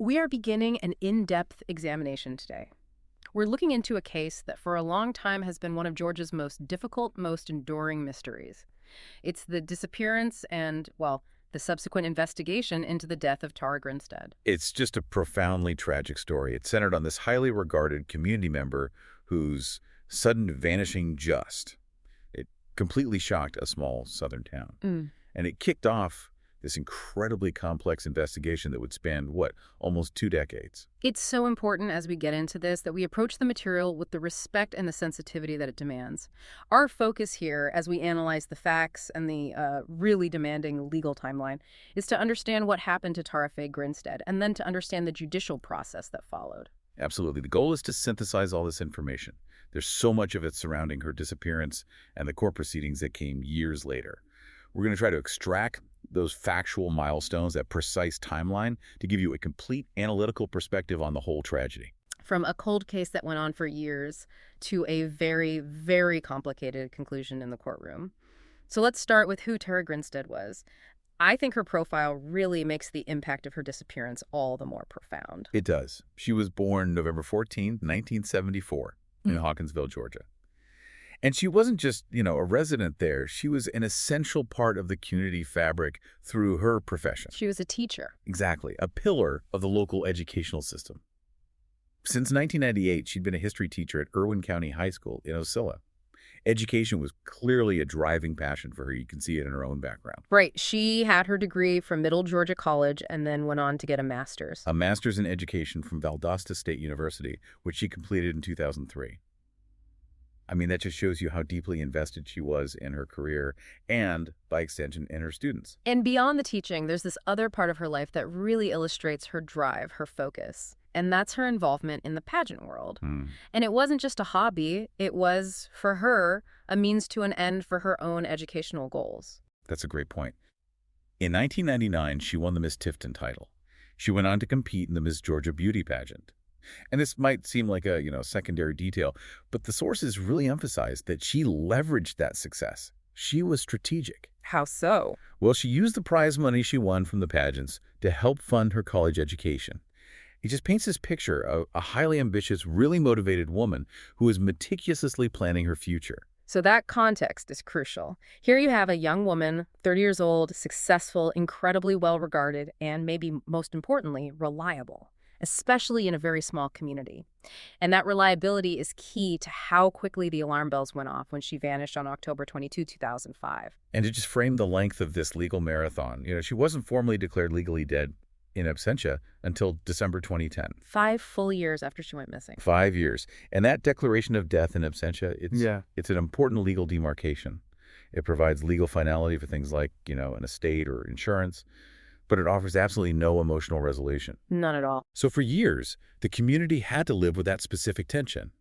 We are beginning an in-depth examination today. We're looking into a case that for a long time has been one of Georgia's most difficult, most enduring mysteries. It's the disappearance and, well, the subsequent investigation into the death of Tara Grinstead. It's just a profoundly tragic story. It's centered on this highly regarded community member whose sudden vanishing it completely shocked a small southern town. And it kicked off this incredibly complex investigation that would span, almost 2 decades. It's so important as we get into this that we approach the material with the respect and the sensitivity that it demands. Our focus here, as we analyze the facts and the really demanding legal timeline, is to understand what happened to Tara Faye Grinstead and then to understand the judicial process that followed. Absolutely. The goal is to synthesize all this information. There's so much of it surrounding her disappearance and the court proceedings that came years later. We're going to try to extract those factual milestones, that precise timeline, to give you a complete analytical perspective on the whole tragedy. From a cold case that went on for years to a very, very complicated conclusion in the courtroom. So let's start with who Tara Grinstead was. I think her profile really makes the impact of her disappearance all the more profound. It does. She was born November 14, 1974, in Hawkinsville, Georgia. And she wasn't just, a resident there. She was an essential part of the community fabric through her profession. She was a teacher. Exactly. A pillar of the local educational system. Since 1998, she'd been a history teacher at Irwin County High School in Ocilla. Education was clearly a driving passion for her. You can see it in her own background. Right. She had her degree from Middle Georgia College and then went on to get a master's. A master's in education from Valdosta State University, which she completed in 2003. I mean, that just shows you how deeply invested she was in her career and, by extension, in her students. And beyond the teaching, there's this other part of her life that really illustrates her drive, her focus. And that's her involvement in the pageant world. And it wasn't just a hobby. It was, for her, a means to an end for her own educational goals. That's a great point. In 1999, she won the Miss Tifton title. She went on to compete in the Miss Georgia Beauty pageant. And this might seem like a, secondary detail, but the sources really emphasized that she leveraged that success. She was strategic. How so? Well, she used the prize money she won from the pageants to help fund her college education. It just paints this picture of a highly ambitious, really motivated woman who is meticulously planning her future. So that context is crucial. Here you have a young woman, 30 years old, successful, incredibly well-regarded, and maybe most importantly, reliable, especially in a very small community. And that reliability is key to how quickly the alarm bells went off when she vanished on October 22, 2005. And to just frame the length of this legal marathon, she wasn't formally declared legally dead in absentia until December 2010. 5 full years after she went missing. 5 years. And that declaration of death in absentia, it's an important legal demarcation. It provides legal finality for things like, an estate or insurance, but it offers absolutely no emotional resolution. None at all. So for years, the community had to live with that specific tension.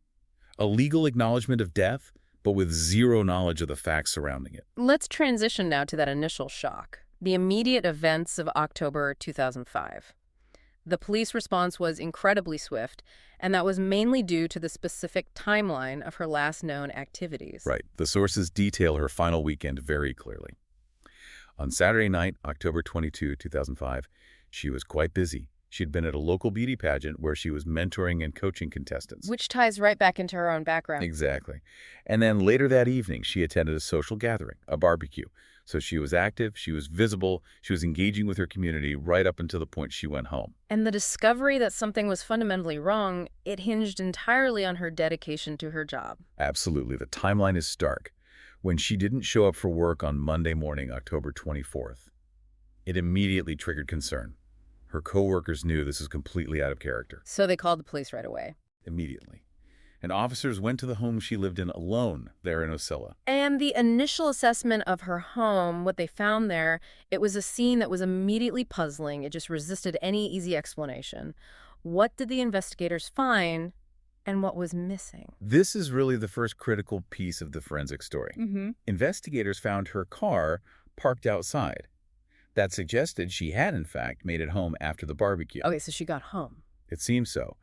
A legal acknowledgement of death, but with zero knowledge of the facts surrounding it. Let's transition now to that initial shock. The immediate events of October 2005. The police response was incredibly swift, and that was mainly due to the specific timeline of her last known activities. Right. The sources detail her final weekend very clearly. On Saturday night, October 22, 2005, she was quite busy. She'd been at a local beauty pageant where she was mentoring and coaching contestants. Which ties right back into her own background. Exactly. And then later that evening, she attended a social gathering, a barbecue. So she was active, she was visible, she was engaging with her community right up until the point she went home. And the discovery that something was fundamentally wrong, it hinged entirely on her dedication to her job. Absolutely. The timeline is stark. When she didn't show up for work on Monday morning, October 24th, it immediately triggered concern. Her coworkers knew this was completely out of character. So they called the police right away. Immediately. And officers went to the home she lived in alone there in Ocilla. And the initial assessment of her home, what they found there, it was a scene that was immediately puzzling. It just resisted any easy explanation. What did the investigators find, and what was missing? This is really the first critical piece of the forensic story. Investigators found her car parked outside. That suggested she had, in fact, made it home after the barbecue. Okay, so she got home. It seems so.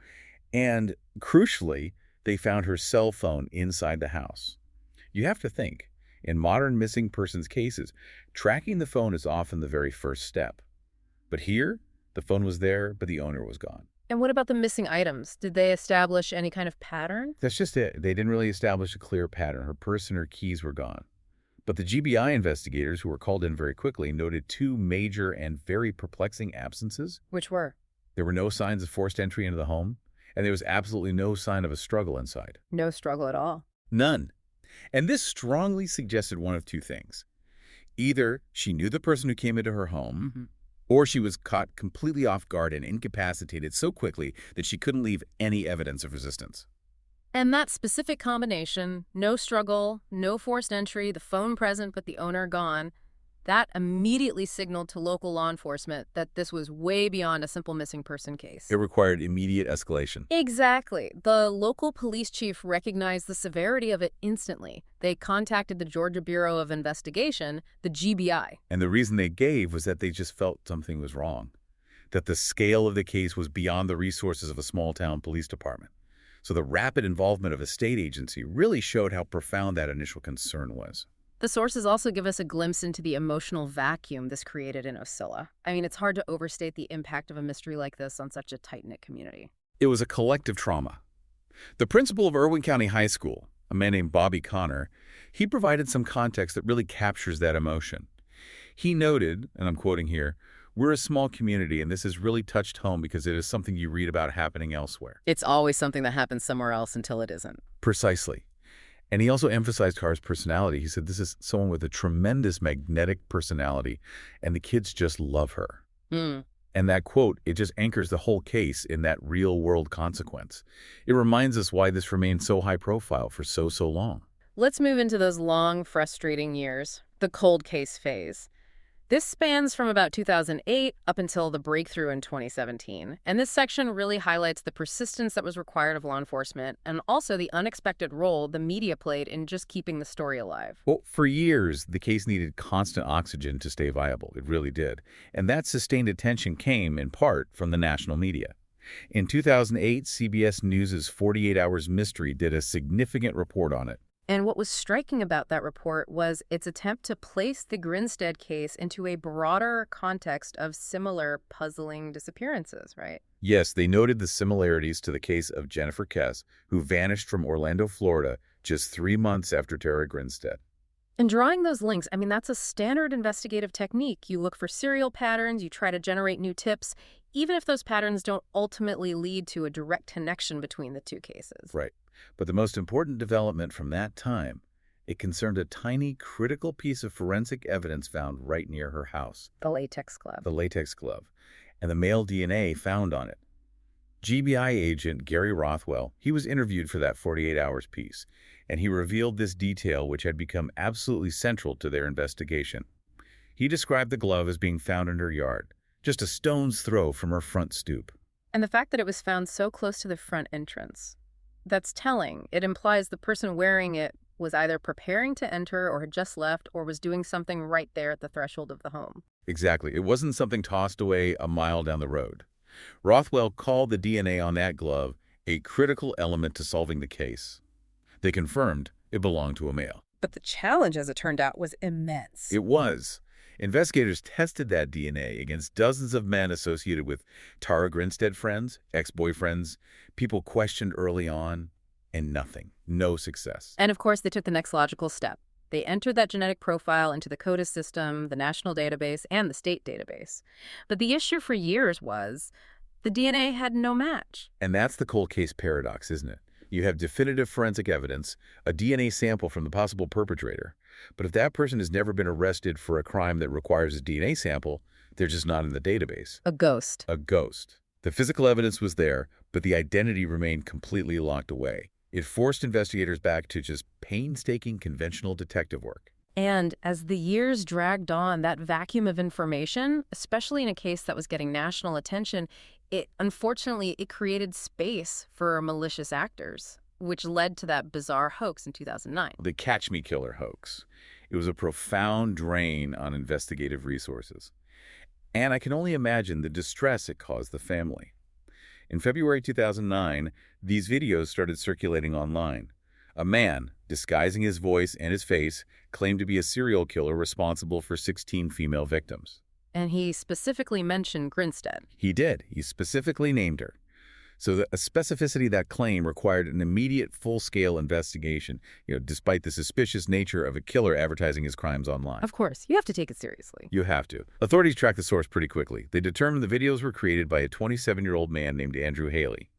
And crucially, they found her cell phone inside the house. You have to think, in modern missing persons cases, tracking the phone is often the very first step. But here, The phone was there, but the owner was gone. And what about the missing items? Did they establish any kind of pattern? That's just it. They didn't really establish a clear pattern. Her purse and her keys were gone. But the GBI investigators, who were called in very quickly, noted two major and very perplexing absences. Which were? There were no signs of forced entry into the home, and there was absolutely no sign of a struggle inside. No struggle at all. None. And this strongly suggested one of two things. Either she knew the person who came into her home, or she was caught completely off guard and incapacitated so quickly that she couldn't leave any evidence of resistance. And that specific combination, no struggle, no forced entry, the phone present but the owner gone, that immediately signaled to local law enforcement that this was way beyond a simple missing person case. It required immediate escalation. Exactly. The local police chief recognized the severity of it instantly. They contacted the Georgia Bureau of Investigation, the GBI. And the reason they gave was that they just felt something was wrong, that the scale of the case was beyond the resources of a small-town police department. So the rapid involvement of a state agency really showed how profound that initial concern was. The sources also give us a glimpse into the emotional vacuum this created in Ocilla. I mean, it's hard to overstate the impact of a mystery like this on such a tight-knit community. It was a collective trauma. The principal of Irwin County High School, a man named Bobby Connor, he provided some context that really captures that emotion. He noted, and I'm quoting here, "We're a small community, and this has really touched home because it is something you read about happening elsewhere." It's always something that happens somewhere else until it isn't. Precisely. And he also emphasized Carr's personality. He said, this is someone with a tremendous magnetic personality, and the kids just love her. And that quote, it just anchors the whole case in that real-world consequence. It reminds us why this remained so high profile for so long. Let's move into those long, frustrating years, the cold case phase. This spans from about 2008 up until the breakthrough in 2017. And this section really highlights the persistence that was required of law enforcement and also the unexpected role the media played in just keeping the story alive. Well, for years, the case needed constant oxygen to stay viable. It really did. And that sustained attention came, in part, from the national media. In 2008, CBS News' 48 Hours Mystery did a significant report on it. And what was striking about that report was its attempt to place the Grinstead case into a broader context of similar puzzling disappearances, right? Yes, they noted the similarities to the case of Jennifer Kess, who vanished from Orlando, Florida, just 3 months after Tara Grinstead. And drawing those links, I mean, that's a standard investigative technique. You look for serial patterns, you try to generate new tips, even if those patterns don't ultimately lead to a direct connection between the two cases. Right. But the most important development from that time, it concerned a tiny, critical piece of forensic evidence found right near her house. The latex glove. The latex glove. And the male DNA found on it. GBI agent Gary Rothwell, he was interviewed for that 48 Hours piece, and he revealed this detail which had become absolutely central to their investigation. He described the glove as being found in her yard, just a stone's throw from her front stoop. And the fact that it was found so close to the front entrance, that's telling. It implies the person wearing it was either preparing to enter or had just left or was doing something right there at the threshold of the home. Exactly. It wasn't something tossed away a mile down the road. Rothwell called the DNA on that glove a critical element to solving the case. They confirmed it belonged to a male. But the challenge, as it turned out, was immense. It was. Investigators tested that DNA against dozens of men associated with Tara Grinstead friends, ex-boyfriends, people questioned early on, and nothing. No success. And of course, they took the next logical step. They entered that genetic profile into the CODIS system, the national database, and the state database. But the issue for years was the DNA had no match. And that's the cold case paradox, isn't it? You have definitive forensic evidence, a DNA sample from the possible perpetrator. But if that person has never been arrested for a crime that requires a DNA sample, they're just not in the database. A ghost. A ghost. The physical evidence was there, but the identity remained completely locked away. It forced investigators back to just painstaking conventional detective work. And as the years dragged on, that vacuum of information, especially in a case that was getting national attention, unfortunately, it created space for malicious actors, which led to that bizarre hoax in 2009. The Catch Me Killer hoax. It was a profound drain on investigative resources. And I can only imagine the distress it caused the family. In February 2009, these videos started circulating online. A man, disguising his voice and his face, claimed to be a serial killer responsible for 16 female victims. And he specifically mentioned Grinstead. He did. He specifically named her. So a specificity of that claim required an immediate full-scale investigation, despite the suspicious nature of a killer advertising his crimes online. Of course, you have to take it seriously. You have to. Authorities tracked the source pretty quickly. They determined the videos were created by a 27-year-old man named Andrew Haley.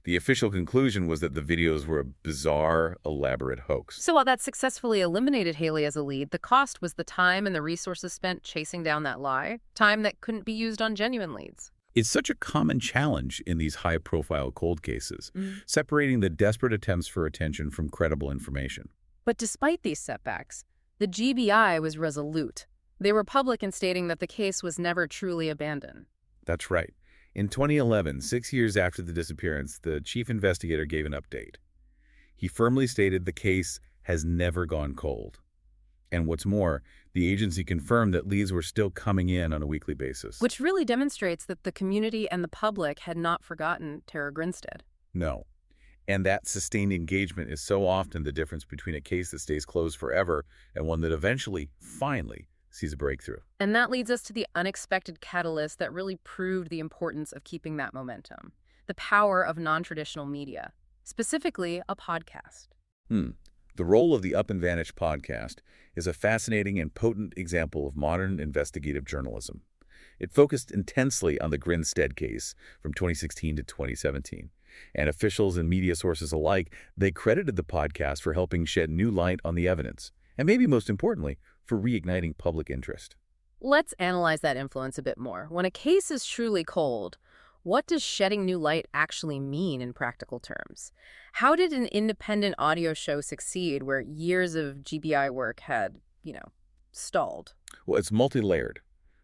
The official conclusion was that the videos were a bizarre, elaborate hoax. So while that successfully eliminated Haley as a lead, the cost was the time and the resources spent chasing down that lie, time that couldn't be used on genuine leads. It's such a common challenge in these high-profile cold cases, separating the desperate attempts for attention from credible information. But despite these setbacks, the GBI was resolute. They were public in stating that the case was never truly abandoned. That's right. In 2011, 6 years after the disappearance, the chief investigator gave an update. He firmly stated the case has never gone cold. And what's more, the agency confirmed that leads were still coming in on a weekly basis. Which really demonstrates that the community and the public had not forgotten Tara Grinstead. No. And that sustained engagement is so often the difference between a case that stays closed forever and one that eventually, finally, sees a breakthrough. And that leads us to the unexpected catalyst that really proved the importance of keeping that momentum. The power of non-traditional media, specifically a podcast. The role of the Up and Vanish podcast is a fascinating and potent example of modern investigative journalism. It focused intensely on the Grinstead case from 2016 to 2017. And officials and media sources alike, they credited the podcast for helping shed new light on the evidence, and maybe most importantly, for reigniting public interest. Let's analyze that influence a bit more. When a case is truly cold, what does shedding new light actually mean in practical terms? How did an independent audio show succeed where years of GBI work had, stalled? Well, it's multi-layered.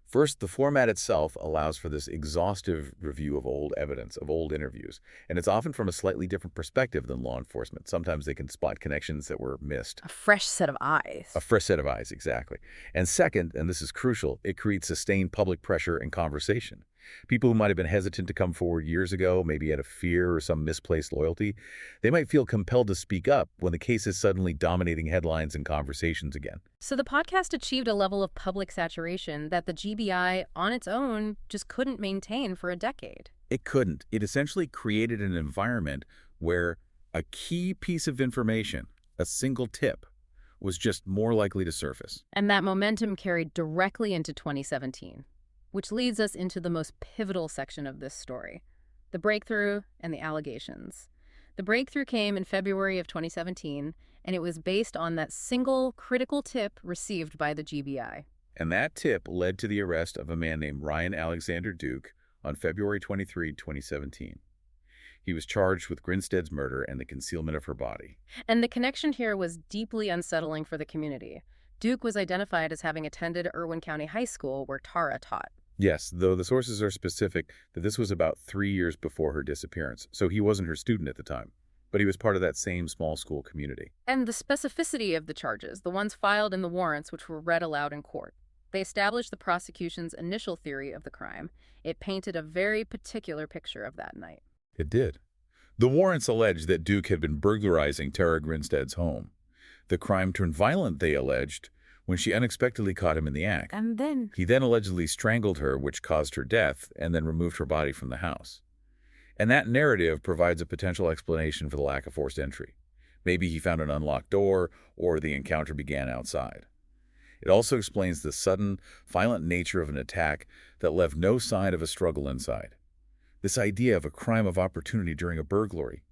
First, the format itself allows for this exhaustive review of old evidence, of old interviews, and it's often from a slightly different perspective than law enforcement. Sometimes they can spot connections that were missed. A fresh set of eyes. A fresh set of eyes, exactly. And second, and this is crucial, it creates sustained public pressure and conversation. People who might have been hesitant to come forward years ago, maybe out of fear or some misplaced loyalty, they might feel compelled to speak up when the case is suddenly dominating headlines and conversations again. So the podcast achieved a level of public saturation that the GBI on its own just couldn't maintain for a decade. It couldn't. It essentially created an environment where a key piece of information, a single tip, was just more likely to surface. And that momentum carried directly into 2017. Which leads us into the most pivotal section of this story, the breakthrough and the allegations. The breakthrough came in February of 2017, and it was based on that single critical tip received by the GBI. And that tip led to the arrest of a man named Ryan Alexander Duke on February 23, 2017. He was charged with Grinstead's murder and the concealment of her body. And the connection here was deeply unsettling for the community. Duke was identified as having attended Irwin County High School where Tara taught. Yes, though the sources are specific that this was about 3 years before her disappearance, so he wasn't her student at the time. But he was part of that same small school community. And the specificity of the charges, the ones filed in the warrants which were read aloud in court, they established the prosecution's initial theory of the crime. It painted a very particular picture of that night. It did. The warrants alleged that Duke had been burglarizing Tara Grinstead's home. The crime turned violent, they alleged, when she unexpectedly caught him in the act. And then? He then allegedly strangled her, which caused her death, and then removed her body from the house. And that narrative provides a potential explanation for the lack of forced entry. Maybe he found an unlocked door, or the encounter began outside. It also explains the sudden, violent nature of an attack that left no sign of a struggle inside. This idea of a crime of opportunity during a burglary,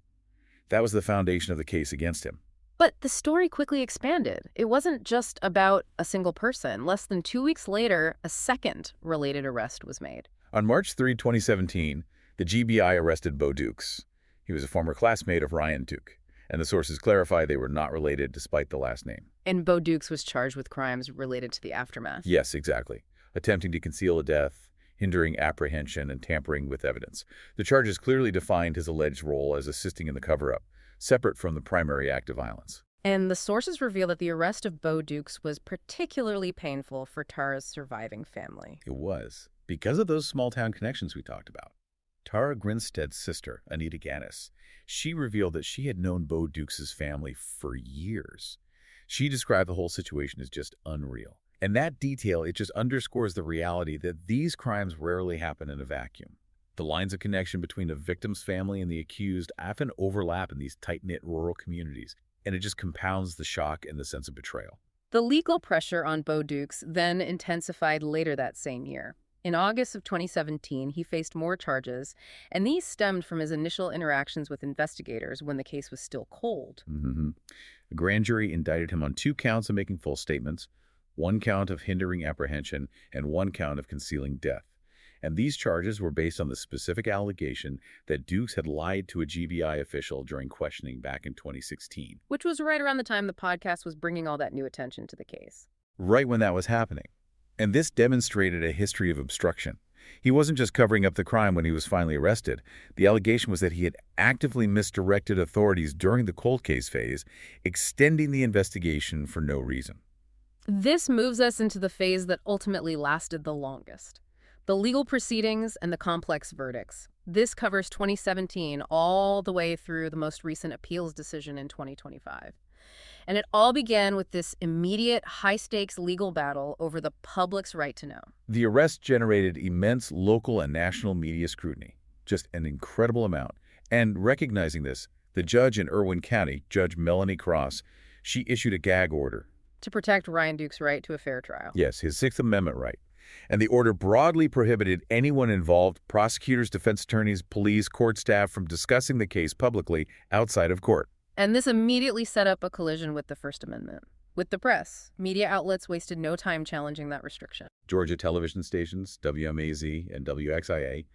that was the foundation of the case against him. But the story quickly expanded. It wasn't just about a single person. Less than 2 weeks later, a second related arrest was made. On March 3, 2017, the GBI arrested Bo Dukes. He was a former classmate of Ryan Duke, and the sources clarify they were not related despite the last name. And Bo Dukes was charged with crimes related to the aftermath. Yes, exactly. Attempting to conceal a death, hindering apprehension, and tampering with evidence. The charges clearly defined his alleged role as assisting in the cover-up, separate from the primary act of violence. And the sources reveal that the arrest of Bo Dukes was particularly painful for Tara's surviving family. It was, because of those small-town connections we talked about. Tara Grinstead's sister, Anita Gannis, she revealed that she had known Bo Dukes' family for years. She described the whole situation as just unreal. And that detail, it just underscores the reality that these crimes rarely happen in a vacuum. The lines of connection between the victim's family and the accused often overlap in these tight-knit rural communities, and it just compounds the shock and the sense of betrayal. The legal pressure on Bo Dukes then intensified later that same year. In August of 2017, he faced more charges, and these stemmed from his initial interactions with investigators when the case was still cold. A grand jury indicted him on 2 counts of making false statements, 1 count of hindering apprehension, and 1 count of concealing death. And these charges were based on the specific allegation that Dukes had lied to a GBI official during questioning back in 2016. Which was right around the time the podcast was bringing all that new attention to the case. Right when that was happening. And this demonstrated a history of obstruction. He wasn't just covering up the crime when he was finally arrested. The allegation was that he had actively misdirected authorities during the cold case phase, extending the investigation for no reason. This moves us into the phase that ultimately lasted the longest. The legal proceedings and the complex verdicts. This covers 2017 all the way through the most recent appeals decision in 2025. And it all began with this immediate, high-stakes legal battle over the public's right to know. The arrest generated immense local and national media scrutiny, just an incredible amount. And recognizing this, the judge in Irwin County, Judge Melanie Cross, she issued a gag order. To protect Ryan Duke's right to a fair trial. Yes, his Sixth Amendment right. And the order broadly prohibited anyone involved, prosecutors, defense attorneys, police, court staff, from discussing the case publicly outside of court. And this immediately set up a collision with the First Amendment. With the press, media outlets wasted no time challenging that restriction. Georgia television stations, WMAZ and WXIA,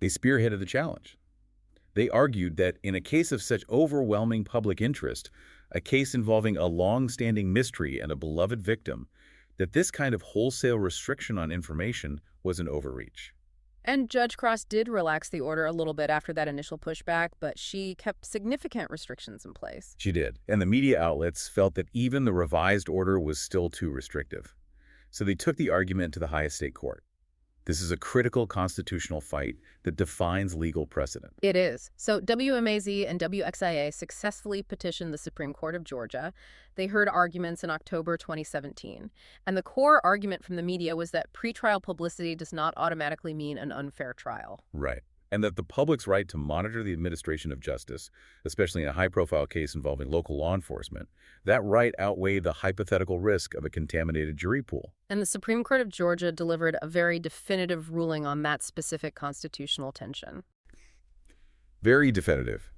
they spearheaded the challenge. They argued that in a case of such overwhelming public interest, a case involving a long-standing mystery and a beloved victim, that this kind of wholesale restriction on information was an overreach. And Judge Cross did relax the order a little bit after that initial pushback, but she kept significant restrictions in place. She did. And the media outlets felt that even the revised order was still too restrictive. So they took the argument to the highest state court. This is a critical constitutional fight that defines legal precedent. It is. So WMAZ and WXIA successfully petitioned the Supreme Court of Georgia. They heard arguments in October 2017. And the core argument from the media was that pretrial publicity does not automatically mean an unfair trial. Right. And that the public's right to monitor the administration of justice, especially in a high-profile case involving local law enforcement, that right outweighed the hypothetical risk of a contaminated jury pool. And the Supreme Court of Georgia delivered a very definitive ruling on that specific constitutional tension. Very definitive.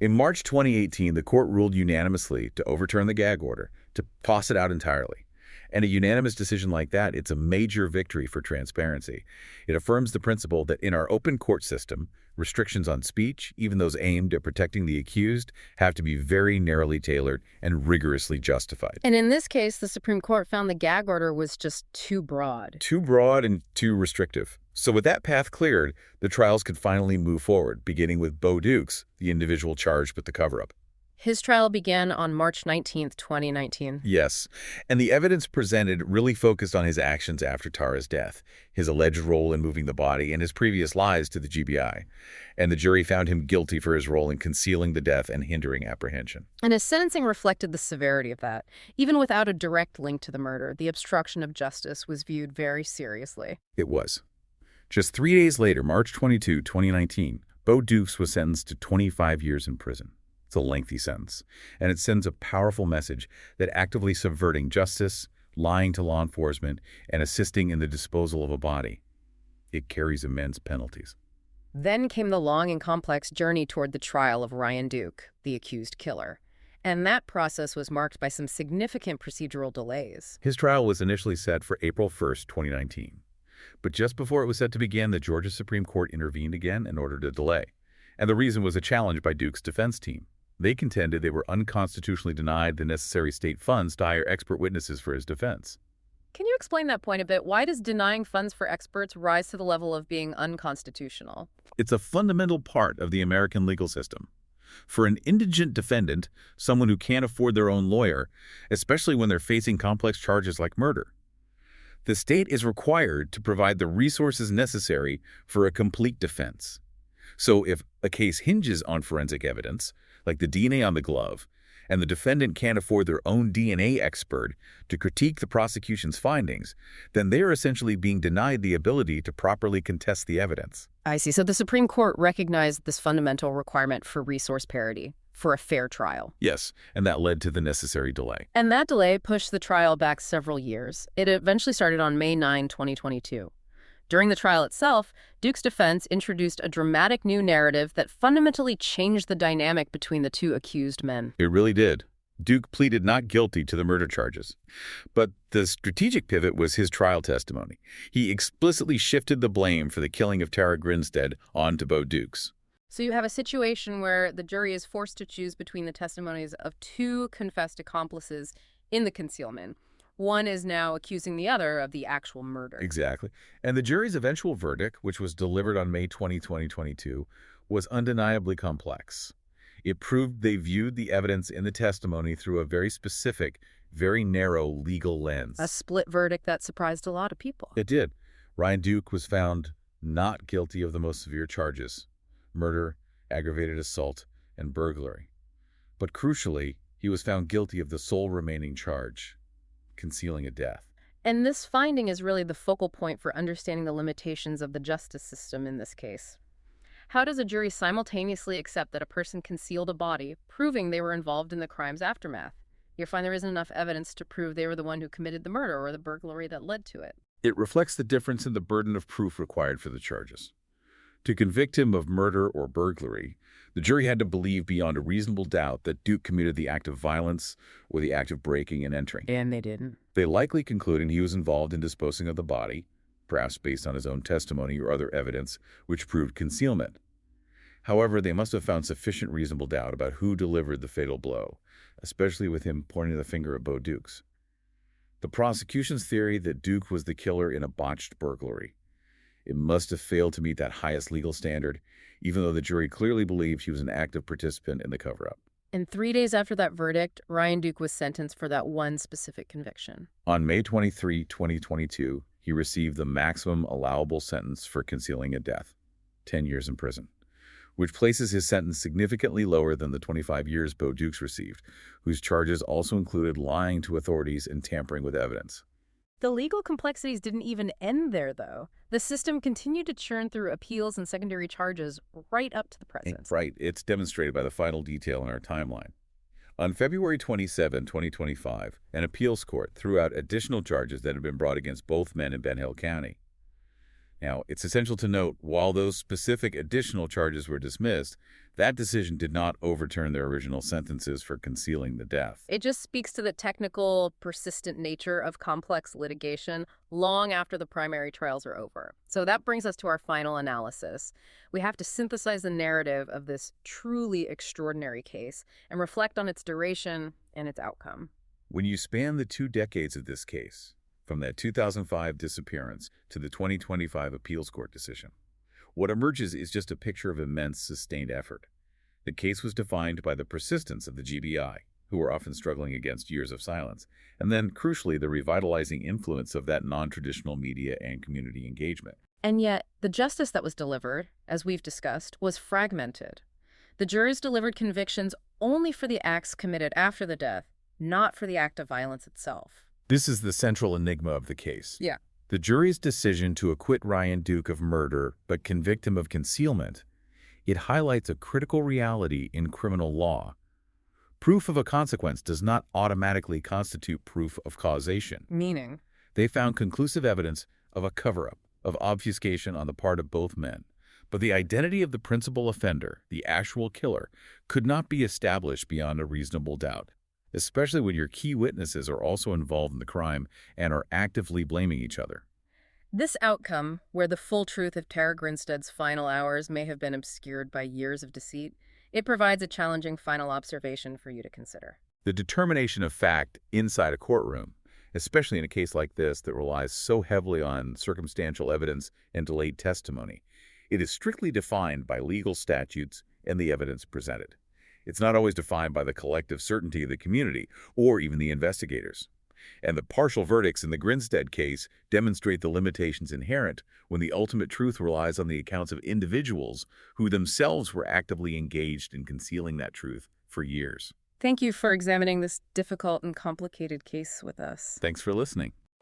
In March 2018, the court ruled unanimously to overturn the gag order, to toss it out entirely. And a unanimous decision like that, it's a major victory for transparency. It affirms the principle that in our open court system, restrictions on speech, even those aimed at protecting the accused, have to be very narrowly tailored and rigorously justified. And in this case, the Supreme Court found the gag order was just too broad. Too broad and too restrictive. So with that path cleared, the trials could finally move forward, beginning with Bo Dukes, the individual charged with the cover-up. His trial began on March 19th, 2019. Yes, and the evidence presented really focused on his actions after Tara's death, his alleged role in moving the body, and his previous lies to the GBI. And the jury found him guilty for his role in concealing the death and hindering apprehension. And his sentencing reflected the severity of that. Even without a direct link to the murder, the obstruction of justice was viewed very seriously. It was. Just 3 days later, March 22, 2019, Bo Dukes was sentenced to 25 years in prison. It's a lengthy sentence, and it sends a powerful message that actively subverting justice, lying to law enforcement, and assisting in the disposal of a body, it carries immense penalties. Then came the long and complex journey toward the trial of Ryan Duke, the accused killer. And that process was marked by some significant procedural delays. His trial was initially set for April 1st, 2019. But just before it was set to begin, the Georgia Supreme Court intervened again and ordered a delay. And the reason was a challenge by Duke's defense team. They contended they were unconstitutionally denied the necessary state funds to hire expert witnesses for his defense. Can you explain that point a bit? Why does denying funds for experts rise to the level of being unconstitutional? It's a fundamental part of the American legal system. For an indigent defendant, someone who can't afford their own lawyer, especially when they're facing complex charges like murder, the state is required to provide the resources necessary for a complete defense. So if a case hinges on forensic evidence, like the DNA on the glove, and the defendant can't afford their own DNA expert to critique the prosecution's findings, then they are essentially being denied the ability to properly contest the evidence. I see. So the Supreme Court recognized this fundamental requirement for resource parity for a fair trial. Yes, and that led to the necessary delay. And that delay pushed the trial back several years. It eventually started on May 9, 2022. During the trial itself, Duke's defense introduced a dramatic new narrative that fundamentally changed the dynamic between the two accused men. It really did. Duke pleaded not guilty to the murder charges. But the strategic pivot was his trial testimony. He explicitly shifted the blame for the killing of Tara Grinstead onto Bo Dukes. So you have a situation where the jury is forced to choose between the testimonies of two confessed accomplices in the concealment. One is now accusing the other of the actual murder. Exactly. And the jury's eventual verdict, which was delivered on May 20, 2022, was undeniably complex. It proved they viewed the evidence in the testimony through a very specific, very narrow legal lens. A split verdict that surprised a lot of people. It did. Ryan Duke was found not guilty of the most severe charges: murder, aggravated assault, and burglary. But crucially, he was found guilty of the sole remaining charge: concealing a death. And this finding is really the focal point for understanding the limitations of the justice system in this case. How does a jury simultaneously accept that a person concealed a body, proving they were involved in the crime's aftermath? You find there isn't enough evidence to prove they were the one who committed the murder or the burglary that led to it. It reflects the difference in the burden of proof required for the charges. To convict him of murder or burglary, the jury had to believe beyond a reasonable doubt that Duke committed the act of violence or the act of breaking and entering. And they didn't. They likely concluded he was involved in disposing of the body, perhaps based on his own testimony or other evidence which proved concealment. However, they must have found sufficient reasonable doubt about who delivered the fatal blow, especially with him pointing the finger at Bo Dukes. The prosecution's theory that Duke was the killer in a botched burglary. It must have failed to meet that highest legal standard, even though the jury clearly believed he was an active participant in the cover-up. And 3 days after that verdict, Ryan Duke was sentenced for that one specific conviction. On May 23, 2022, he received the maximum allowable sentence for concealing a death: 10 years in prison, which places his sentence significantly lower than the 25 years Bo Dukes received, whose charges also included lying to authorities and tampering with evidence. The legal complexities didn't even end there, though. The system continued to churn through appeals and secondary charges right up to the present. Right. It's demonstrated by the final detail in our timeline. On February 27, 2025, an appeals court threw out additional charges that had been brought against both men in Ben Hill County. Now, it's essential to note, while those specific additional charges were dismissed, that decision did not overturn their original sentences for concealing the death. It just speaks to the technical, persistent nature of complex litigation long after the primary trials are over. So that brings us to our final analysis. We have to synthesize the narrative of this truly extraordinary case and reflect on its duration and its outcome. When you span the 2 decades of this case, from that 2005 disappearance to the 2025 appeals court decision, what emerges is just a picture of immense, sustained effort. The case was defined by the persistence of the GBI, who were often struggling against years of silence, and then, crucially, the revitalizing influence of that non-traditional media and community engagement. And yet, the justice that was delivered, as we've discussed, was fragmented. The jurors delivered convictions only for the acts committed after the death, not for the act of violence itself. This is the central enigma of the case. Yeah. The jury's decision to acquit Ryan Duke of murder but convict him of concealment, it highlights a critical reality in criminal law. Proof of a consequence does not automatically constitute proof of causation. Meaning? They found conclusive evidence of a cover-up, of obfuscation on the part of both men, but the identity of the principal offender, the actual killer, could not be established beyond a reasonable doubt, especially when your key witnesses are also involved in the crime and are actively blaming each other. This outcome, where the full truth of Tara Grinstead's final hours may have been obscured by years of deceit, it provides a challenging final observation for you to consider. The determination of fact inside a courtroom, especially in a case like this that relies so heavily on circumstantial evidence and delayed testimony, it is strictly defined by legal statutes and the evidence presented. It's not always defined by the collective certainty of the community or even the investigators. And the partial verdicts in the Grinstead case demonstrate the limitations inherent when the ultimate truth relies on the accounts of individuals who themselves were actively engaged in concealing that truth for years. Thank you for examining this difficult and complicated case with us. Thanks for listening.